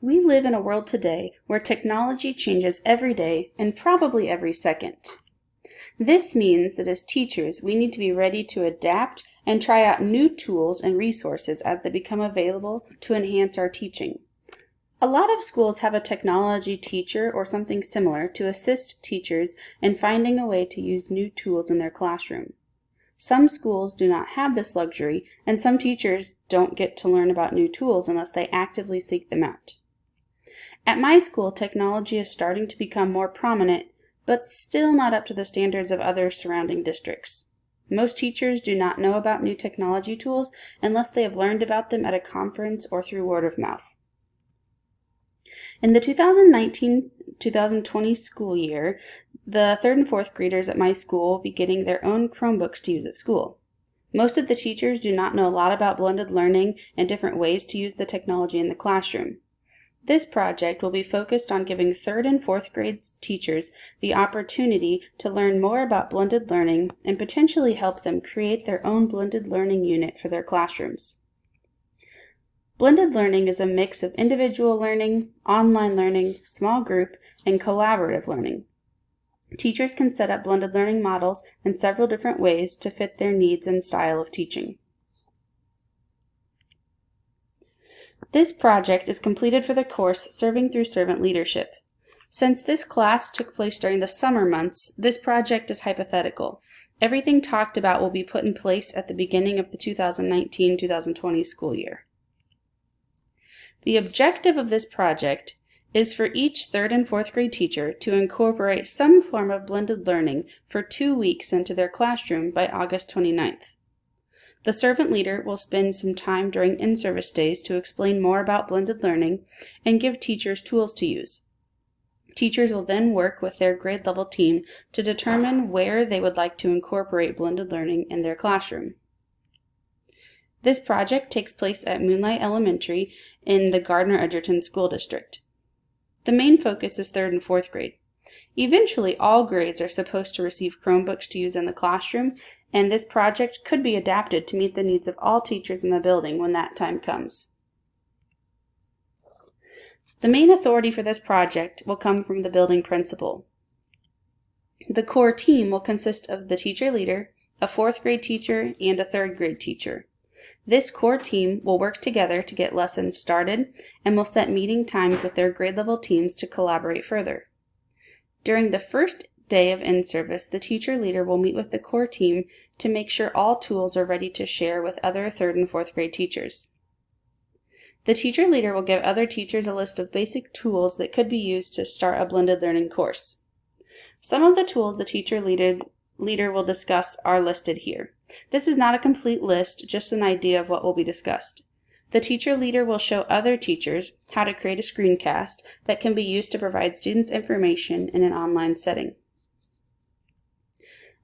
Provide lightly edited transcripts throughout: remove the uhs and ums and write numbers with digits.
We live in a world today where technology changes every day and probably every second. This means that as teachers, we need to be ready to adapt and try out new tools and resources as they become available to enhance our teaching. A lot of schools have a technology teacher or something similar to assist teachers in finding a way to use new tools in their classroom. Some schools do not have this luxury, and some teachers don't get to learn about new tools unless they actively seek them out. At my school, technology is starting to become more prominent, but still not up to the standards of other surrounding districts. Most teachers do not know about new technology tools unless they have learned about them at a conference or through word of mouth. In the 2019-2020 school year, the 3rd and 4th graders at my school will be getting their own Chromebooks to use at school. Most of the teachers do not know a lot about blended learning and different ways to use the technology in the classroom. This project will be focused on giving 3rd and 4th grade teachers the opportunity to learn more about blended learning and potentially help them create their own blended learning unit for their classrooms. Blended learning is a mix of individual learning, online learning, small group, and collaborative learning. Teachers can set up blended learning models in several different ways to fit their needs and style of teaching. This project is completed for the course Serving Through Servant Leadership. Since this class took place during the summer months, this project is hypothetical. Everything talked about will be put in place at the beginning of the 2019-2020 school year. The objective of this project is for each 3rd and 4th grade teacher to incorporate some form of blended learning for 2 weeks into their classroom by August 29th. The servant leader will spend some time during in-service days to explain more about blended learning and give teachers tools to use. Teachers will then work with their grade level team to determine where they would like to incorporate blended learning in their classroom. This project takes place at Moonlight Elementary in the Gardner-Edgerton School District. The main focus is 3rd and 4th grade. Eventually, all grades are supposed to receive Chromebooks to use in the classroom, and this project could be adapted to meet the needs of all teachers in the building when that time comes. The main authority for this project will come from the building principal. The core team will consist of the teacher leader, a 4th grade teacher, and a 3rd grade teacher. This core team will work together to get lessons started and will set meeting times with their grade level teams to collaborate further. During the first day of in-service, the teacher leader will meet with the core team to make sure all tools are ready to share with other 3rd and 4th grade teachers. The teacher leader will give other teachers a list of basic tools that could be used to start a blended learning course. Some of the tools the teacher leader will discuss are listed here. This is not a complete list, just an idea of what will be discussed. The teacher leader will show other teachers how to create a screencast that can be used to provide students information in an online setting.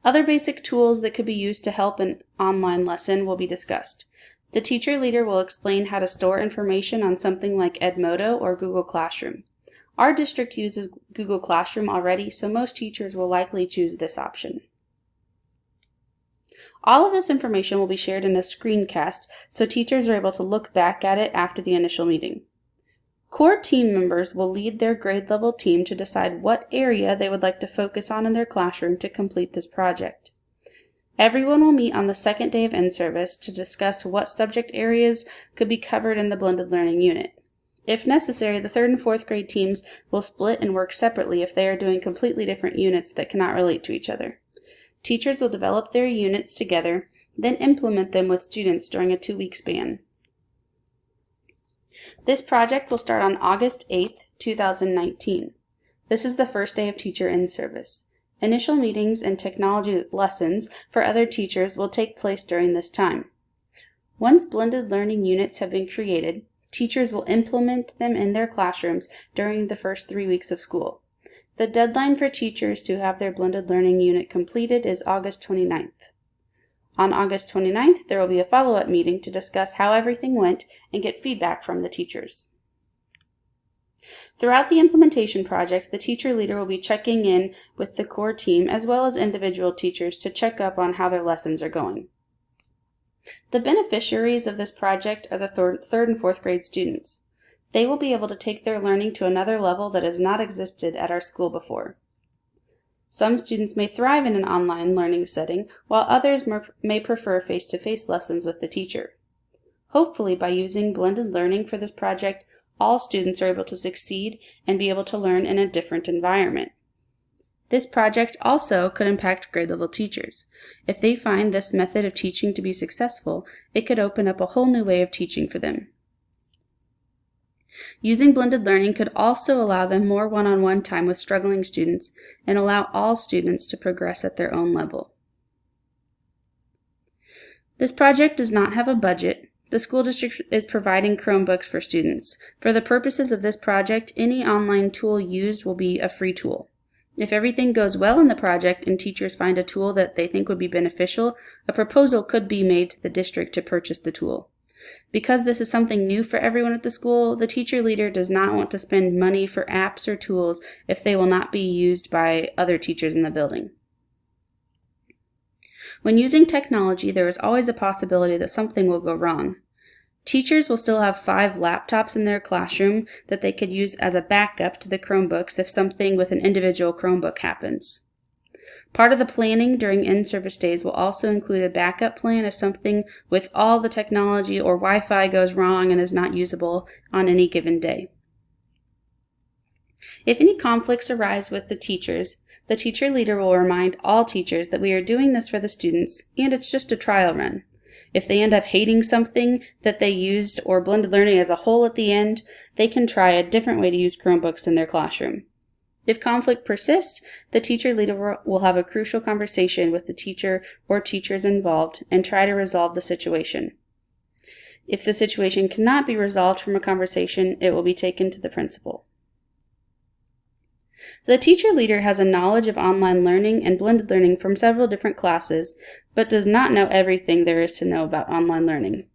Other basic tools that could be used to help an online lesson will be discussed. The teacher leader will explain how to store information on something like Edmodo or Google Classroom. Our district uses Google Classroom already, so most teachers will likely choose this option. All of this information will be shared in a screencast so teachers are able to look back at it after the initial meeting. Core team members will lead their grade level team to decide what area they would like to focus on in their classroom to complete this project. Everyone will meet on the second day of in-service to discuss what subject areas could be covered in the blended learning unit. If necessary, the 3rd and 4th grade teams will split and work separately if they are doing completely different units that cannot relate to each other. Teachers will develop their units together, then implement them with students during a 2-week span. This project will start on August 8th, 2019. This is the first day of teacher in-service. Initial meetings and technology lessons for other teachers will take place during this time. Once blended learning units have been created, teachers will implement them in their classrooms during the first 3 weeks of school. The deadline for teachers to have their blended learning unit completed is August 29th. On August 29th, there will be a follow-up meeting to discuss how everything went and get feedback from the teachers. Throughout the implementation project, the teacher leader will be checking in with the core team as well as individual teachers to check up on how their lessons are going. The beneficiaries of this project are the 3rd and 4th grade students. They will be able to take their learning to another level that has not existed at our school before. Some students may thrive in an online learning setting, while others may prefer face-to-face lessons with the teacher. Hopefully, by using blended learning for this project, all students are able to succeed and be able to learn in a different environment. This project also could impact grade level teachers. If they find this method of teaching to be successful, it could open up a whole new way of teaching for them. Using blended learning could also allow them more one-on-one time with struggling students and allow all students to progress at their own level. This project does not have a budget. The school district is providing Chromebooks for students. For the purposes of this project, any online tool used will be a free tool. If everything goes well in the project and teachers find a tool that they think would be beneficial, a proposal could be made to the district to purchase the tool. Because this is something new for everyone at the school, the teacher leader does not want to spend money for apps or tools if they will not be used by other teachers in the building. When using technology, there is always a possibility that something will go wrong. Teachers will still have 5 laptops in their classroom that they could use as a backup to the Chromebooks if something with an individual Chromebook happens. Part of the planning during in-service days will also include a backup plan if something with all the technology or Wi-Fi goes wrong and is not usable on any given day. If any conflicts arise with the teachers, the teacher leader will remind all teachers that we are doing this for the students and it's just a trial run. If they end up hating something that they used or blended learning as a whole at the end, they can try a different way to use Chromebooks in their classroom. If conflict persists, the teacher leader will have a crucial conversation with the teacher or teachers involved and try to resolve the situation. If the situation cannot be resolved from a conversation, it will be taken to the principal. The teacher leader has a knowledge of online learning and blended learning from several different classes, but does not know everything there is to know about online learning.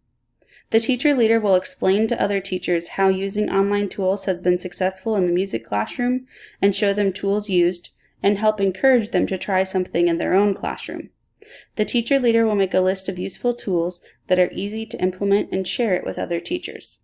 The teacher leader will explain to other teachers how using online tools has been successful in the music classroom and show them tools used and help encourage them to try something in their own classroom. The teacher leader will make a list of useful tools that are easy to implement and share it with other teachers.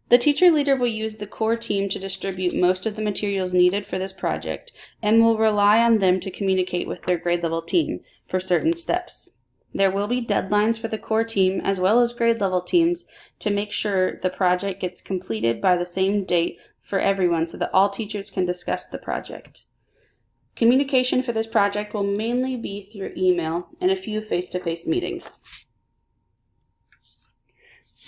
The teacher leader will use the core team to distribute most of the materials needed for this project and will rely on them to communicate with their grade level team for certain steps. There will be deadlines for the core team as well as grade level teams to make sure the project gets completed by the same date for everyone so that all teachers can discuss the project. Communication for this project will mainly be through email and a few face-to-face meetings.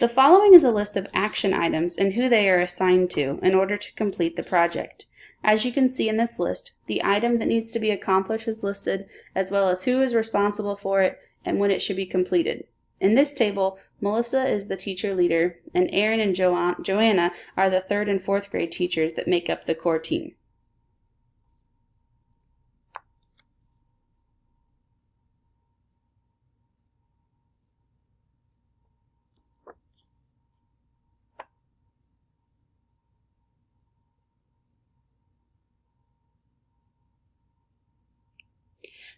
The following is a list of action items and who they are assigned to in order to complete the project. As you can see in this list, the item that needs to be accomplished is listed, as well as who is responsible for it and when it should be completed. In this table, Melissa is the teacher leader, and Aaron and Joanna are the 3rd and 4th grade teachers that make up the core team.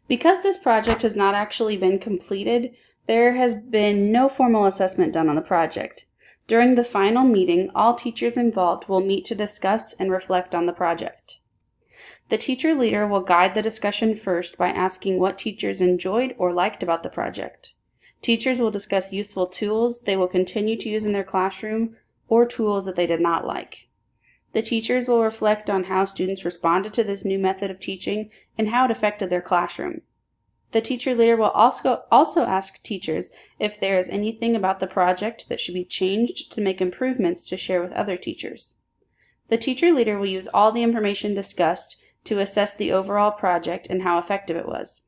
Because this project has not actually been completed, there has been no formal assessment done on the project. During the final meeting, all teachers involved will meet to discuss and reflect on the project. The teacher leader will guide the discussion first by asking what teachers enjoyed or liked about the project. Teachers will discuss useful tools they will continue to use in their classroom or tools that they did not like. The teachers will reflect on how students responded to this new method of teaching and how it affected their classroom. The teacher leader will also ask teachers if there is anything about the project that should be changed to make improvements to share with other teachers. The teacher leader will use all the information discussed to assess the overall project and how effective it was.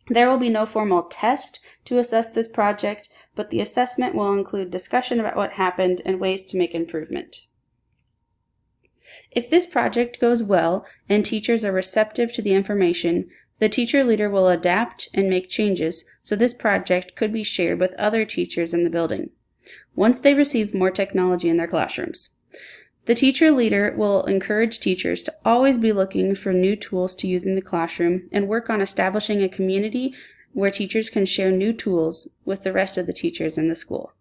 There will be no formal test to assess this project, but the assessment will include discussion about what happened and ways to make improvement. If this project goes well and teachers are receptive to the information, the teacher leader will adapt and make changes so this project could be shared with other teachers in the building once they receive more technology in their classrooms. The teacher leader will encourage teachers to always be looking for new tools to use in the classroom and work on establishing a community where teachers can share new tools with the rest of the teachers in the school.